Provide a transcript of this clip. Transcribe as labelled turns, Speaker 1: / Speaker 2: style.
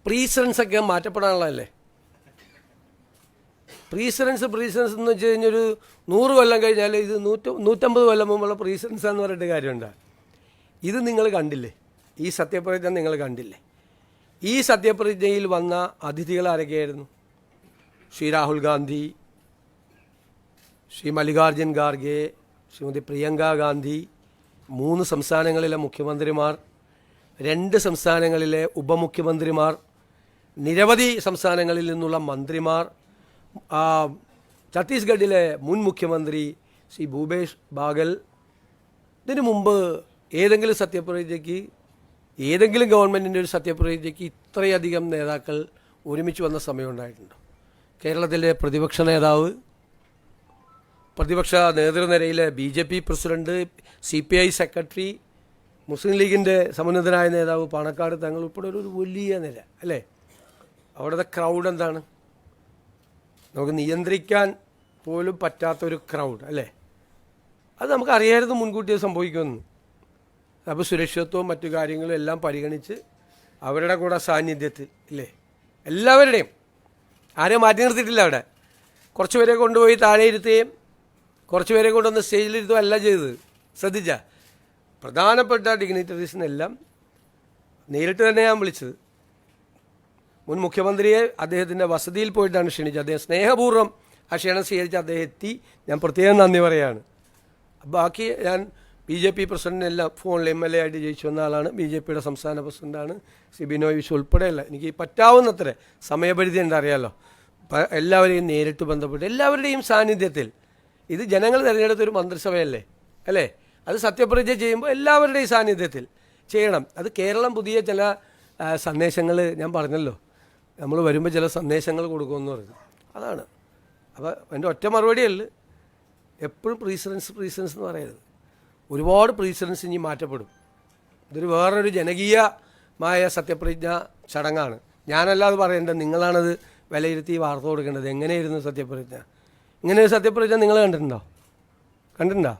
Speaker 1: പ്രീസിഡൻസൊക്കെ മാറ്റപ്പെടാനുള്ളതല്ലേ. Precedence എന്ന് വെച്ച് കഴിഞ്ഞാൽ ഒരു 100 കൊല്ലം കഴിഞ്ഞാൽ ഇത് 150 കൊല്ലം മുമ്പുള്ള പ്രീസിഡൻസ് എന്ന് പറഞ്ഞിട്ട് കാര്യമുണ്ട്. ഇത് നിങ്ങൾ കണ്ടില്ലേ? ഈ സത്യപ്രതിജ്ഞ നിങ്ങൾ കണ്ടില്ലേ? ഈ സത്യപ്രതിജ്ഞയിൽ വന്ന അതിഥികൾ ആരൊക്കെയായിരുന്നു? ശ്രീ രാഹുൽ ഗാന്ധി, ശ്രീ മല്ലികാർജുൻ ഖാർഗെ, ശ്രീമതി പ്രിയങ്ക ഗാന്ധി, 3 സംസ്ഥാനങ്ങളിലെ മുഖ്യമന്ത്രിമാർ, 2 സംസ്ഥാനങ്ങളിലെ ഉപമുഖ്യമന്ത്രിമാർ, നിരവധി സംസ്ഥാനങ്ങളിൽ നിന്നുള്ള മന്ത്രിമാർ, ഛത്തീസ്ഗഡിലെ മുൻ മുഖ്യമന്ത്രി ശ്രീ ഭൂപേഷ് ബാഗൽ. ഇതിനു മുമ്പ് ഏതെങ്കിലും സത്യപ്രതിജ്ഞയ്ക്ക്, ഏതെങ്കിലും ഗവൺമെൻറ്റിൻ്റെ ഒരു സത്യപ്രതിജ്ഞയ്ക്ക് ഇത്രയധികം നേതാക്കൾ ഒരുമിച്ച് വന്ന സമയം ഉണ്ടായിട്ടുണ്ടോ? കേരളത്തിലെ പ്രതിപക്ഷ നേതാവ്, പ്രതിപക്ഷ നേതൃനിരയിലെ BJP പ്രസിഡന്റ്, CPI സെക്രട്ടറി, മുസ്ലിം ലീഗിൻ്റെ സമുന്നതനായ നേതാവ് പാണക്കാട് തങ്ങൾ ഉൾപ്പെടെ ഒരു വലിയ നിര അല്ലേ? അവിടുത്തെ ക്രൗഡ് എന്താണ്? നമുക്ക് നിയന്ത്രിക്കാൻ പോലും പറ്റാത്തൊരു ക്രൗഡ് അല്ലേ? അത് നമുക്കറിയായിരുന്നു മുൻകൂട്ടി സംഭവിക്കുമെന്ന്. അപ്പോൾ സുരക്ഷിതത്വവും മറ്റു കാര്യങ്ങളും എല്ലാം പരിഗണിച്ച് അവരുടെ കൂടെ സാന്നിധ്യത്തിൽ ഇല്ലേ, എല്ലാവരുടെയും ആരെയും മാറ്റി നിർത്തിയിട്ടില്ല. അവിടെ കുറച്ച് പേരെ കൊണ്ടുപോയി താഴെ ഇരുത്തുകയും കുറച്ച് പേരെ കൊണ്ടുവന്ന് സ്റ്റേജിലിരുത്തുകയും അല്ല ചെയ്തത്. ശ്രദ്ധിച്ച പ്രധാനപ്പെട്ട ഡിഗ്നിറ്ററീസിനെല്ലാം നേരിട്ട് തന്നെ ഞാൻ വിളിച്ചത്. മുൻ മുഖ്യമന്ത്രിയെ അദ്ദേഹത്തിൻ്റെ വസതിയിൽ പോയിട്ടാണ് ക്ഷണിച്ചത്. അദ്ദേഹം സ്നേഹപൂർവ്വം ആ ക്ഷണം സ്വീകരിച്ച് അദ്ദേഹം എത്തി. ഞാൻ പ്രത്യേകം നന്ദി പറയുകയാണ്. ബാക്കി ഞാൻ BJP പ്രസിഡന്റിനെല്ലാം ഫോണിൽ MLA ആയിട്ട് ജയിച്ചു വന്ന ആളാണ്. BJPയുടെ സംസ്ഥാന പ്രസിഡന്റാണ് ശ്രീ ബിനോയ് വിശ്വ ഉൾപ്പെടെയല്ല. എനിക്ക് പറ്റാവുന്നത്ര സമയപരിധി ഉണ്ട്, അറിയാമല്ലോ. എല്ലാവരെയും നേരിട്ട് ബന്ധപ്പെട്ട് എല്ലാവരുടെയും സാന്നിധ്യത്തിൽ, ഇത് ജനങ്ങൾ തിരഞ്ഞെടുത്തൊരു മന്ത്രിസഭയല്ലേ അല്ലേ? അത് സത്യപ്രതിജ്ഞ ചെയ്യുമ്പോൾ എല്ലാവരുടെയും സാന്നിധ്യത്തിൽ ചെയ്യണം. അത് കേരളം പുതിയ ചില സന്ദേശങ്ങൾ ഞാൻ പറഞ്ഞല്ലോ, നമ്മൾ വരുമ്പോൾ ചില സന്ദേശങ്ങൾ കൊടുക്കുമെന്ന് പറഞ്ഞു. അതാണ്. അപ്പോൾ എൻ്റെ ഒറ്റ മറുപടിയല്ല, എപ്പോഴും പ്രീസിഡൻസ് എന്ന് പറയരുത്. ഒരുപാട് പ്രീസിഡൻസ് ഇനി മാറ്റപ്പെടും. ഇതൊരു വേറൊരു ജനകീയമായ സത്യപ്രതിജ്ഞ ചടങ്ങാണ്. ഞാനല്ലാതെ പറയേണ്ടത്, നിങ്ങളാണത് വിലയിരുത്തി വാർത്ത കൊടുക്കേണ്ടത്. എങ്ങനെയായിരുന്നു സത്യപ്രതിജ്ഞ? ഇങ്ങനെ ഒരു സത്യപ്രതിജ്ഞ നിങ്ങൾ കണ്ടിട്ടുണ്ടോ?